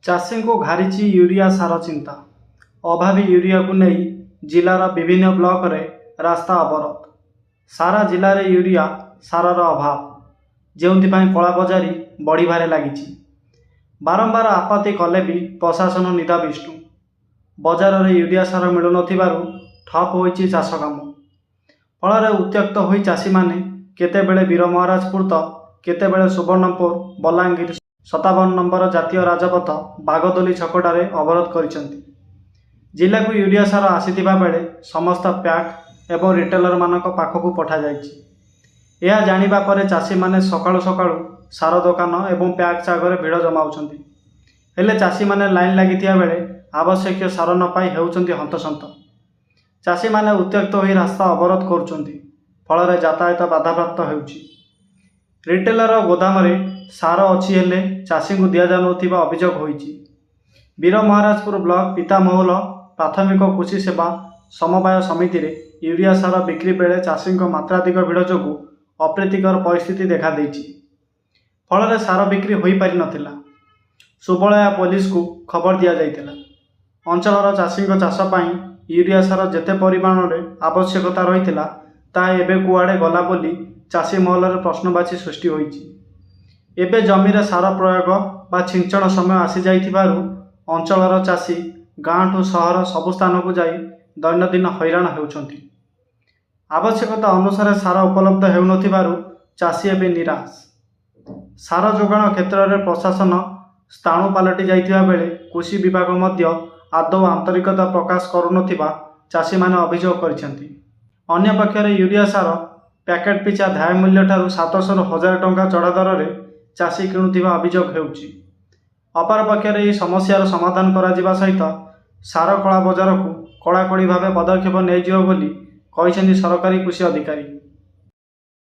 चाषी को घारिची यूरिया सार चिंता। अभावी यूरिया को नहीं जिलार विभिन्न ब्लॉक रे रास्ता अवरोध। सारा जिले में यूरिया सारर अभाव जो कला बजारी बढ़िबारे लगी। बारंबार आपत्ति कले भी प्रशासन निदा विष्णु। बजार में यूरिया सार मिलु ठप होइछि चाष काम। फल उत्त्यक्त होई चाषी माने केतेबेले वीर महाराजपुर तो केतेबेले सुवर्णपुर बलांगीर 57 नंबर जातीय राजपथ बागदोली छकटारे अवरोध करिसेंति। जिला को यूरिया सार आसीथिबा बेले समस्त प्याक एवं रिटेलर मानक पाखकु पठा जाइछि। यह जानिबा परे चाषी माने सकाळु सकाळु सार दुकान एवं प्याक चागरे भिड़ जमाउछंती। हेले चाषी माने लाइन लागिथिया बेले आवश्यक सार न पाई हेउछंती हंतसंत। चाषी माने उत्त्यक्त होई रास्ता अवरोध करुछंती। फल यातायात बाधाप्राप्त हेउछि। रिटेलर गोदाम रे सार अच्छी हेले चाषी को दि जानुथिबा अभियोग होइछि। वीर महाराजपुर ब्लॉक पितामहल प्राथमिक कृषि सेवा समवाय समिति रे यूरिया सार बिक्री बेले चाषी मात्राधिक भिड़ जोगु अप्रीतिकर परिस्थिति देखा देइछि। फल सार बिक्री होई पारि नथिला। सुबलया पुलिस को खबर दिया जाइतिला। अंचलर चाषी चाष पाई यूरिया सार जेते परिमाण रे आवश्यकता रहितिला ता एबे कुआडे गला बोली चाषी महल प्रश्नवाची सृष्टि होइछि। एबे जमीरे सार प्रयोग बा छिंचण समय आसी जाइथिबारु अंचलर चाषी गाँ ठू सहर सबु स्थान को जाई दैनंदिन हैरान हेउछंती। आवश्यकता अनुसार सार उपलब्ध हेउनथिबारु चाषी एबे निराश। सार जोगाण क्षेत्र में प्रशासन स्थाणु पलटि जाइथिबा बेले कृषि विभाग मध्य आदौ आंतरिकता प्रकाश करुनथिबा चाषी माने अभियोग करिसेंति। अन्य पक्षरे यूरिया सार पैकेट पिछा धाय मूल्य ठारू 700 ରୁ 1000 टंका चढ़ा दर में चाषी किणुथिबा अभियोग हेउछि। अपर पक्षरे यह समस्यार समाधान करा जिबा सहित सार कला बजार को कड़ाकड़ी भाव पदक्षेप नै जियो बोली कहिसेंति सरकारी कृषि अधिकारी।